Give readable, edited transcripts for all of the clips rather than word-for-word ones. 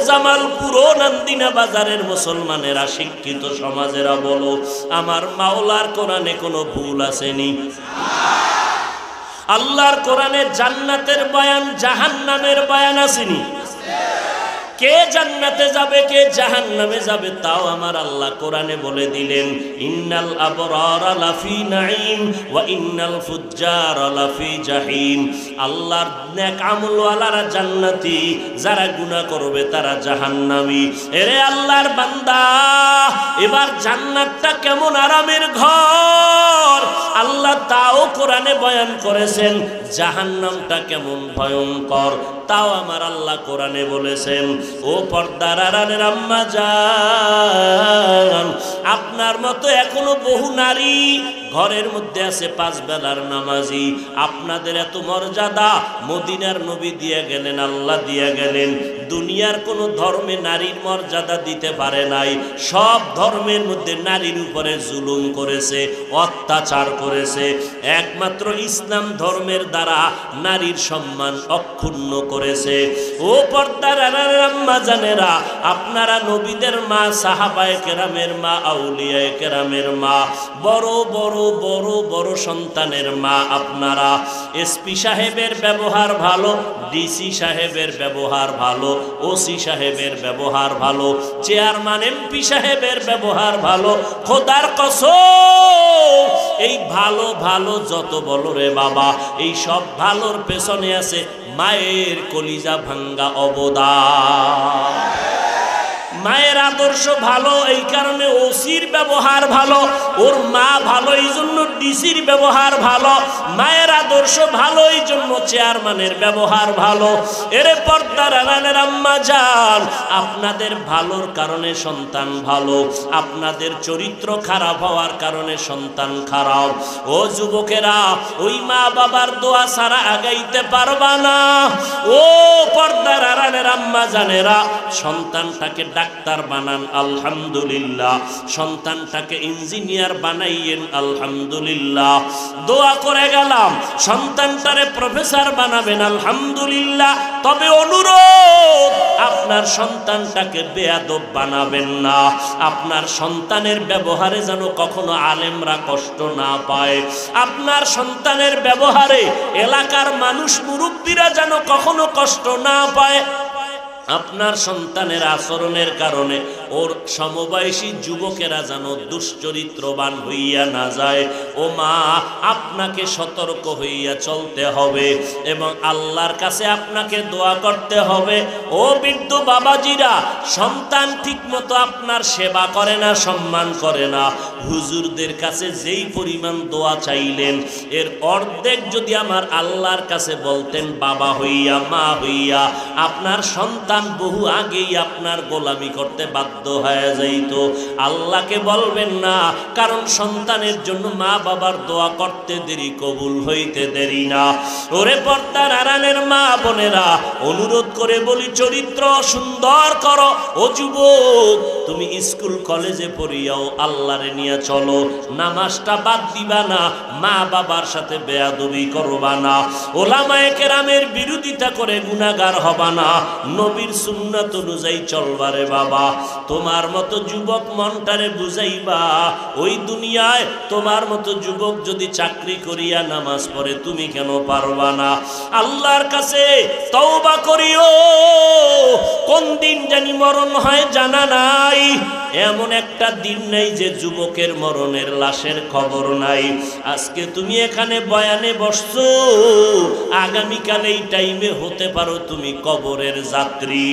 জামালপুর ও নান্দিনা বাজারের মুসলমানেরা, শিক্ষিত সমাজেরা বলো, আমার মাওলার কোরআনে কোনো ভুল আসেনি? আল্লাহর কোরআনে জান্নাতের বয়ান, জাহান্নামের বয়ান আসেনি? কে জান্নাতে যাবে, কে জাহান্নামে যাবে, তাও আমার আল্লাহ কোরআনে বলে দিলেন। ইন্নাল আবরারা লাফি নাঈম ওয়া ইন্নাল ফুজ্জারা লাফি জাহিম। আল্লাহর নেক আমলওয়ালারা জান্নাতি, যারা গুনাহ করবে তারা জাহান্নামী। এরে আল্লাহর বান্দা, এবার জান্নাতটা কেমন আরামের ঘর আল্লাহ তাও কোরআনে বয়ান করেছেন। জাহান্নামটা কেমন ভয়ঙ্কর তাও আমার আল্লাহ কোরআনে বলেছেন। ও পর্দার আড়ালের আম্মা জান, আপনার মতো এখনো বহু নারী ঘরের মধ্যে আছে 5 বেলার নামাজি। আপনাদের এত মর্যাদা মদিনার নবী দিয়ে গেলেন, আল্লাহ দিয়ে গেলেন। দুনিয়ার কোন ধর্মে নারীর মর্যাদা দিতে পারে নাই। সব ধর্মের মধ্যে নারীর উপরে জুলুম করেছে, অত্যাচার করেছে। একমাত্র ইসলাম ধর্মের দ্বারা নারীর সম্মান অক্ষুণ্ণ করেছে। ও পর্দার আম্মা জানেরা, আপনারা নবীদের মা, সাহাবায়ে কেরামের মা, আউলিয়ায়ে কেরামের মা, বড় বড় বড় বড় সন্তানের মা। আপনারা এসপি সাহেবের ব্যবহার ভালো, ডিসি সাহেবের ব্যবহার ভালো, ওসি সাহেবের ব্যবহার ভালো, চেয়ারম্যান এমপি সাহেবের ব্যবহার ভালো। খোদার কসম, এই ভালো ভালো যত বলো রে বাবা, এই সব ভালোর পেছনে আছে মায়ের কলিজা ভাঙ্গা অবদান। মায়ের আদর্শ ভালো, এই কারণে ওসির ব্যবহার ভালো, ওর মা ভালো এই জন্য ডিসির ব্যবহার ভালো, মায়ের আদর্শ ভালো এই জন্য চেয়ারম্যানের ব্যবহার ভালো। এরে পর্দার আড়ালের আম্মা জান, আপনাদের ভালোর কারণে সন্তান ভালো, আপনাদের চরিত্র খারাপ হওয়ার কারণে সন্তান খারাপ। ও যুবকেরা, ওই মা বাবার দোয়া ছাড়া আগাইতে পারবা না। ও পর্দার আড়ালের আম্মা জানেরা, সন্তানটাকে ডাক্তার বানান আলহামদুলিল্লাহ, সন্তানটাকে ইঞ্জিনিয়ার বানাইয়েন আলহামদুলিল্লাহ। দোয়া করে গেলাম সন্তানটারে প্রফেসর বানাবেন আলহামদুলিল্লাহ। তবে অনুরোধ, আপনার সন্তানটাকে বেয়াদব বানাবেন না। আপনার সন্তানের ব্যবহারে যেন কখনো আলেমরা কষ্ট না পায়। আপনার সন্তানের ব্যবহারে এলাকার মানুষ, মুরব্বীরা যেন কখনো কষ্ট না পায়। আপনার সন্তানের আচরণের কারণে ওর সমবয়সী যুবকেরা যেন দুশ্চরিত্রবান হইয়া না যায়। ও মা, আপনাকে সতর্ক হইয়া চলতে হবে এবং আল্লাহর কাছে আপনাকে দোয়া করতে হবে। ও বৃদ্ধ বাবাজিরা, সন্তান ঠিকমতো আপনার সেবা করে না, সম্মান করে না। হুজুরদের কাছে যেই পরিমাণ দোয়া চাইলেন, এর অর্ধেক যদি আমার আল্লাহর কাছে বলতেন বাবা হইয়া, মা হইয়া, আপনার সন্তান বহু আগেই আপনার গোলামি করতে বাধ্য হয়ে যাইত। আল্লাহকে বলবেন না, কারণ সন্তানের জন্য মা বাবার দোয়া করতে দেরি, কবুল হইতে দেরি না। ওরে পর্দার আড়ালের মা বোনেরা, অনুরোধ করে বলি, চরিত্র সুন্দর করো। ও যুবক, তুমি স্কুল কলেজে পড়িয়াও আল্লাহরে নিয়ে চলো, নামাজটা বাদ দিবা না, মা বাবার সাথে বেয়াদবি করবা না, ওলামায়ে কেরামের বিরোধিতা করে গুনাহগার হবা না, নবীর সুন্নাত অনুযায়ী চলবারে বাবা। তোমার মতো যুবক মনটারে বুঝাইবা, ওই দুনিয়ায় তোমার মতো যুবক যদি চাকরি করিয়া নামাজ পড়ে, তুমি কেন পারবা না? আল্লাহর কাছে তওবা করিও। কোন দিন জানি মরণ হয় জানা নাই। এমন একটা দিন নাই যে যুবকের মরণের লাশের খবর নাই। আজকে তুমি এখানে বয়ানে বসছো, আগামীকাল এই টাইমে হতে পারো তুমি কবরের যাত্রী।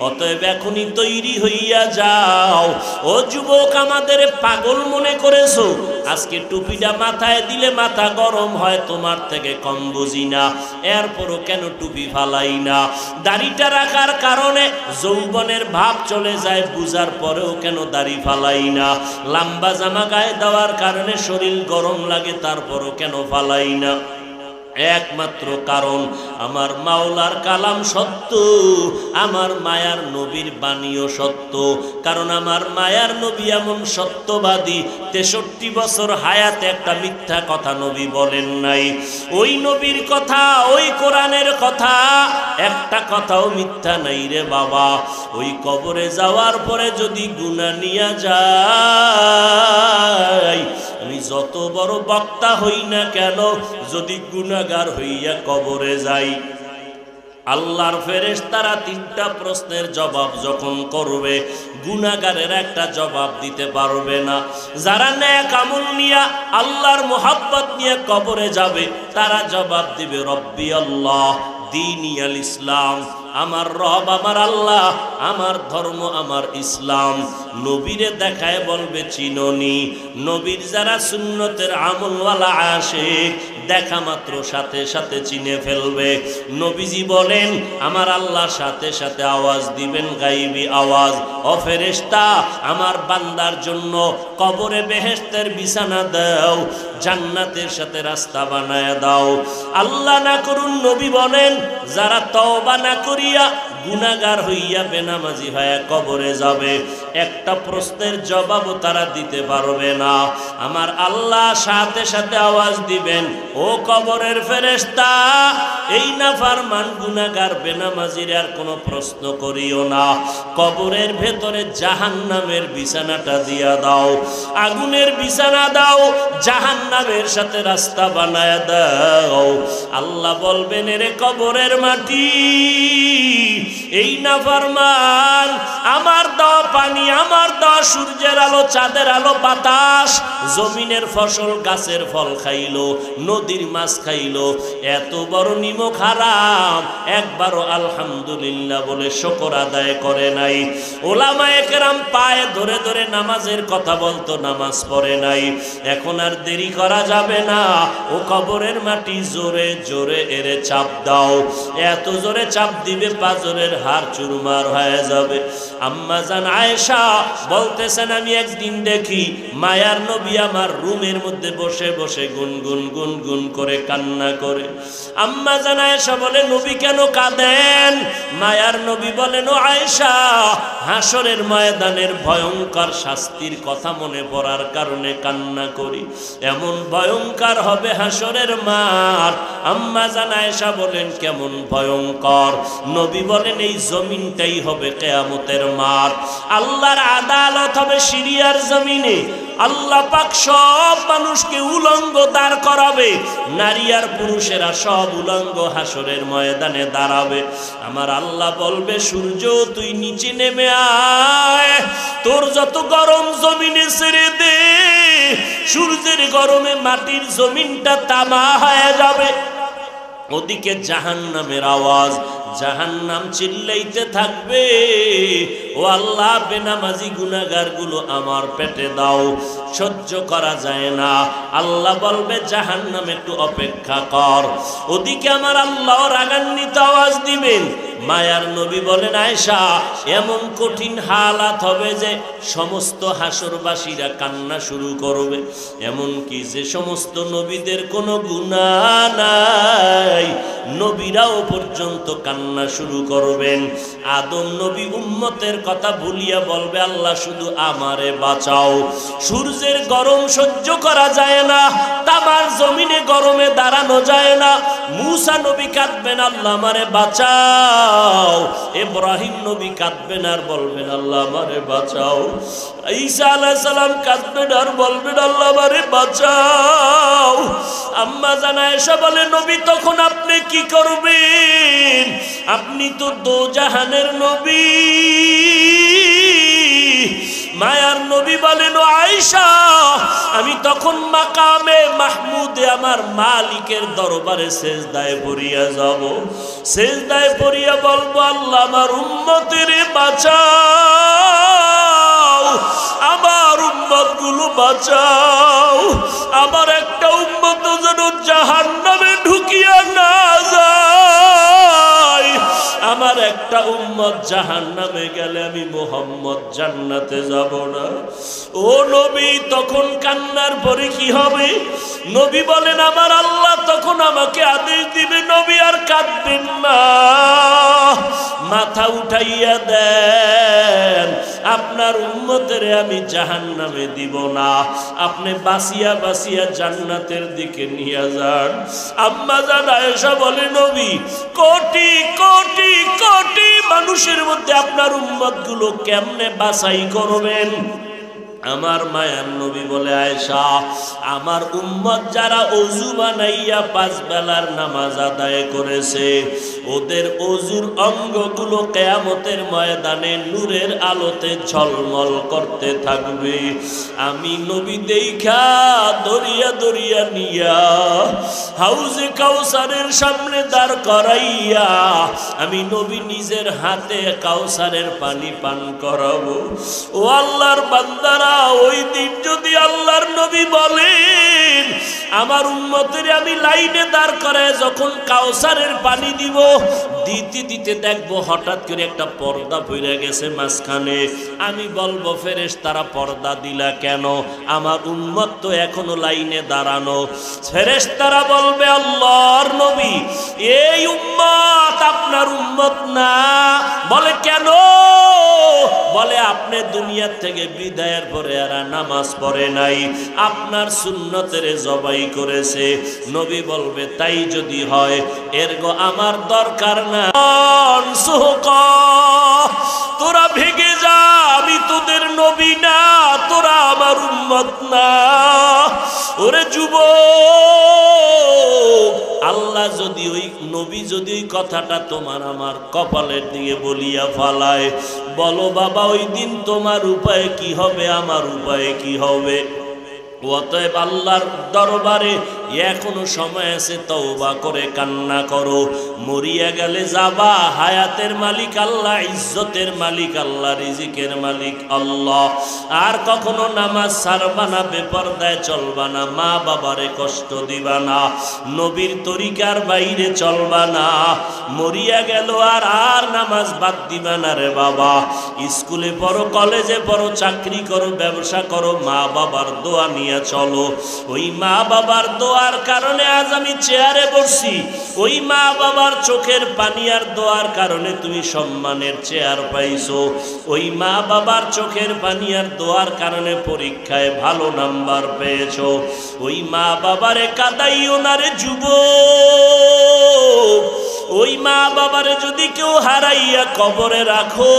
অতএব এখনই তৈরি হইয়া যাও। ও যুবক, আমাদের পাগল মনে করেছো? আজকে টুপিটা মাথায় দিলে মাথা গরম হয়, তোমার থেকে কম বুঝি না, এরপরও কেন টুপি ফালাই না? দাড়িটা রাখার কারণে যৌবনের ভাব চলে যায়, বুঝার পরেও কেন দাড়ি ফালাই না? লম্বা জামা গায়ে দেওয়ার কারণে শরীর গরম লাগে, তারপরও কেন ফালাই না? একমাত্র কারণ আমার মাওলার কালাম সত্য, আমার মায়ার নবীর বাণীও সত্য। কারণ আমার মায়ার নবী এমন সত্যবাদী, 63 বছর হায়াতে একটা মিথ্যা কথা নবী বলেন নাই। ওই নবীর কথা, ওই কোরআনের কথা, একটা কথাও মিথ্যা নাই রে বাবা। ওই কবরে যাওয়ার পরে যদি গুনাহ নিয়ে যায়, আমি যত বড় বক্তা হই না কেন, যদি গুনাহগার হইয়া কবরে যাই, আল্লাহর ফেরেশতারা 3টা প্রশ্নের জবাব যখন করবে, গুনাহগারের একটা জবাব দিতে পারবে না। যারা নেক আমল নিয়ে আল্লাহর মোহাব্বত নিয়ে কবরে যাবে, তারা জবাব দিবে রব্বি আল্লাহ দীনি আল ইসলাম, আমার রব আমার আল্লাহ, আমার ধর্ম আমার ইসলাম। নবীরে দেখায় বলবে চিননি। নবীর যারা সুন্নতের আমলওয়ালা আশিক, দেখা মাত্র সাথে সাথে চিনে ফেলবে। নবীজি বলেন আমার আল্লাহ সাথে সাথে আওয়াজ দিবেন, গাইবি আওয়াজ, ও ফেরেশতা আমার বান্দার জন্য কবরে বেহেশতের বিছানা দাও, জান্নাতের সাথে রাস্তা বানায় দাও। আল্লাহ না করুন নবী বলেন যারা তওবা না করিয়া গুনাহগার হইয়া বেনামাজি হইয়া কবরে যাবে, একটা প্রশ্নের জবাবও তারা দিতে পারবে না। আমার আল্লাহ সাথে সাথে আওয়াজ দিবেন, ও কবরের ফেরেশতা, এই নাফরমান গুনাহগার বেনামাজির আর কোনো প্রশ্ন করিও না, কবরের ভেতরে জাহান্নামের বিছানাটা দিয়া দাও, আগুনের বিছানা দাও, জাহান্নামের সাথে রাস্তা বানায় দাও। আল্লাহ বলবেন এরে কবরের মাটি, এই নাফরমান আমার দেওয়া পানি, আমার দেওয়া সূর্যের আলো, চাঁদের আলো, বাতাস, জমিনের ফসল, গাছের ফল খাইলো, নদীর মাছ খাইলো, এত বড় নিমক হারাম, একবারও আলহামদুলিল্লাহ বলে শুকর আদায় করে নাই। ওলামায়ে কেরাম পায়ে ধরে ধরে নামাজের কথা বলতো, নামাজ পড়ে নাই। এখন আর দেরি করা যাবে না, ও কবরের মাটি জোরে জোরে এরে চাপ দাও। এত জোরে চাপ দিবে পাজরের হাড় চুরমার হয়ে যাবে। আম্মা জান আয়েশা বলতেছেন আমি একদিন দেখি মায়ার নবী আমার রুমের মধ্যে বসে বসে গুনগুন গুনগুন করে কান্না করে। আম্মা জান আয়েশা বলে নবী কেন কাঁদেন? মায়ার নবী বলেন ও আয়েশা, হাসরের ময়দানের ভয়ঙ্কর শাস্তির কথা মনে পড়ার কারণে কান্না করি। এমন ভয়ঙ্কর হবে হাসরের মাঠ। আম্মা জান আয়েশা বলেন কেমন ভয়ঙ্কর? নবী বলেন এই জমিনটাই হবে কিয়ামতের মাঠ। আল্লাহর আদালত হবে সিরিয়ার জমিনে। আল্লাহ পাক সব মানুষকে উলঙ্গ দাঁড় করাবে, নারী আর পুরুষেরা সব উলঙ্গ হাসরের ময়দানে দাঁড়াবে। আমার আল্লাহ বলবে সূর্য তুই নিচে নেমে আয়, তোর যত গরম জমিনে ছেড়ে দে। সূর্যের গরমে মাটির জমিনটা তামা হয়ে যাবে। ওদিকে জাহান্নামের আওয়াজ, জাহান্নাম চিল্লাইতে থাকবে, ও আল্লাহ বেনামাজি গুনাহগার গুলো আমার পেটে দাও, সহ্য করা যায় না। আল্লাহ বলবে জাহান্নাম একটু অপেক্ষা কর। ওদিকে আমার আল্লাহ রাগান্বিত আওয়াজ দিবেন। মায়ার নবী বলেন আয়েশা এমন কঠিন হালাত হবে যে সমস্ত হাসরবাসীরা কান্না শুরু করবে। এমন কি যে সমস্ত নবীদের কোনো গুনাহ নাই, নবীরাও পর্যন্ত কান্না শুরু করবেন। আদম নবী উম্মতের কথা ভুলিয়া বলবে আল্লাহ শুধু আমারে বাঁচাও। সূর্যের গরম সহ্য করা যায় না, তামার জমিনে গরমে দাঁড়ানো যায় না। মূসা নবী কাঁদবেন আল্লাহ আমারে বাঁচাও। ইব্রাহিম নবী কাঁদবেন আর বলবেন আল্লাহ আমারে বাঁচাও। ঈসা আলাইহিস সালাম কাঁদবেন আর বলবেন আল্লাহ আমারে বাঁচাও। আম্মা জান আয়েশা বলে নবী তখন আপনি কি করবেন? আপনি তো দোজাহানের নবী। মায়ার নবী বলেন ও আয়েশা আমি তখন মাকামে মাহমুদে আমার মালিকের দরবারে সেজদায় পড়িয়া যাব। সেজদায় পড়িয়া বলবো আল্লাহ আমার উম্মতের বাঁচাও, আমার উম্মত গুলো বাঁচাও, আমার একটা উম্মত যেন জাহান্নামে ঢুকিয়া না যায়, আমার একটা উম্মত জাহান্নামে গেলে আমি মুহাম্মদ জান্নাতে যাব না। ও নবী, তখন কান্নার পরে কি হবে? নবী বলেন আমার আল্লাহ তখন আমাকে আদেশ দিবে, নবী আর কাঁদবেন না, মাথা উঠাইয়া দেন, আপনার উম্মতের আমি জাহান্নামে দিব না, আপনি বাসিয়া বাসিয়া জান্নাতের দিকে নিয়ে যান। আম্মা জান আয়েশা বলে নবী, কোটি কোটি কোটি মানুষের মধ্যে আপনার উম্মতগুলো কেমনে বাছাই করবেন? আমার মায়ার নবী বলে আয়েশা, আমার উম্মত যারা ওযু বানাইয়া 5 বেলার নামাজ আদায় করেছে, ওদের ওযুর অঙ্গগুলো কিয়ামতের ময়দানে নূরের আলোতে ঝলমল করতে থাকবে। আমি নবী দেখা দরিয়া দরিয়া নিয়া হাউজে কাউসারের সামনে দাঁড় করাইয়া আমি নবী নিজের হাতে কাউসারের পানি পান করাবো। ও আল্লাহর বান্দারা, ওই দিন যদি আল্লাহর নবী বলেন আমার উম্মতের আমি লাইনে দাঁড় করায় যখন কাউসারের পানি দিব, দিতে দিতে দেখবো হঠাৎ করে একটা পর্দা পড়ে গেছে মাঝখানে, আমি বলবো ফেরেশতারা পর্দা দিলা কেন? আমার উম্মত তো এখনো লাইনে দাঁড়ানো। ফেরেশতারা বলবে আল্লাহর নবী, এই উম্মত আপনার উম্মত না। বলে কেন? বলে আপনি দুনিয়া থেকে বিদায়ের পরে এরা নামাজ পড়ে নাই, আপনার সুন্নতের জবাই করেছে। নবী বলবে তাই যদি হয় এরগো আমার দরকার না, তোরা ভেগে যা, আমি তোদের নবী না, তোরা আমার উম্মত না। ওরে যুবক, আল্লাহ যদি ওই নবী যদি ওই কথাটা তোমার আমার কপালের দিকে বলিয়া ফালায়, বলো বাবা ওই দিন তোমার উপায় কি হবে, আমার উপায় কি হবে? অতএব আল্লাহর দরবারে এখনো সময় আছে, তওবা করে কান্না করো। মরিয়া গেলে যাবা, হায়াতের মালিক আল্লাহ, ইজ্জতের মালিক আল্লাহ, রিজিকের মালিক আল্লাহ। আর কখনো নামাজ ছাড়বা না, বেপরদায় চলবা না, মা বাবারে কষ্ট দিবা না, নবীর তরিকার বাইরে চলবা না। মরিয়া গেল আর নামাজ বাদ দিবা না রে বাবা। স্কুলে পড়ো, কলেজে পড়ো, চাকরি করো, ব্যবসা করো, মা বাবার দোয়া নিয়ে চলো। ওই মা বাবার দোয়ার কারণে আজ আমি চেয়ারে বসছি, ওই মা বাবার চোখের পানি আর দোয়ার কারণে তুমি সম্মানের চেয়ার পাইছো, ওই মা বাবার চোখের পানি আর দোয়ার কারণে পরীক্ষায় ভালো নাম্বার পেয়েছো। ওই মা বাবারে কাঁদাইও না রে যুবক। ওই মা বাবারে যদি কেউ হারাইয়া কবরে রাখো,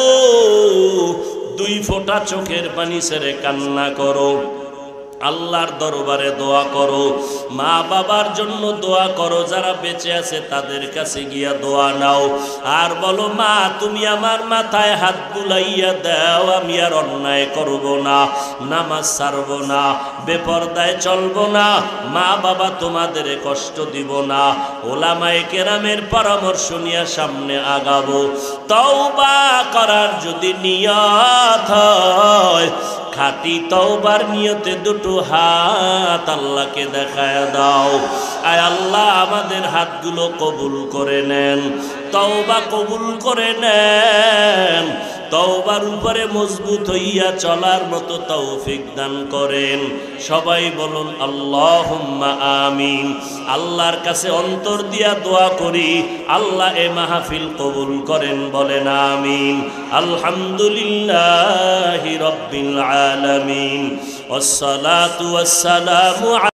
2 ফোঁটা চোখের পানি ছেড়ে কান্না করো, আল্লাহর দরবারে দোয়া করো, মা বাবার জন্য দোয়া করো, যারা বেঁচে আছে তাদের কাছে গিয়া দোয়া নাও। আর বলো মা তুমি আমার মাথায় হাত বুলাইয়া দাও, আমি আর অন্যায় করব না, নামাজ ছাড়ব না, বেপরদায় চলব না, মা বাবা তোমাদের কষ্ট দিব না। ওলামায়ে কেরামের পরামর্শ নিয়ে সামনে আগাবো। তওবা করার যদি নিয়ত হয়, খাঁটি তওবার নিয়তে 2 হাত আল্লাহকে দেখায় দাও। আয় আল্লাহ আমাদের হাতগুলো কবুল করে নেন, তওবা কবুল করে নেন, তওবার উপরে মজবুত হইয়া চলার মতো তৌফিক দান করেন। সবাই বলুন আল্লাহুম্মা আমিন। আল্লাহর কাছে অন্তর দিয়া দোয়া করি, আল্লাহ এ মাহফিল কবুল করেন, বলেন আমিন। আলহামদুলিল্লাহি রাব্বিল আলামিন, ওয়াসসালাতু ওয়াসসালামু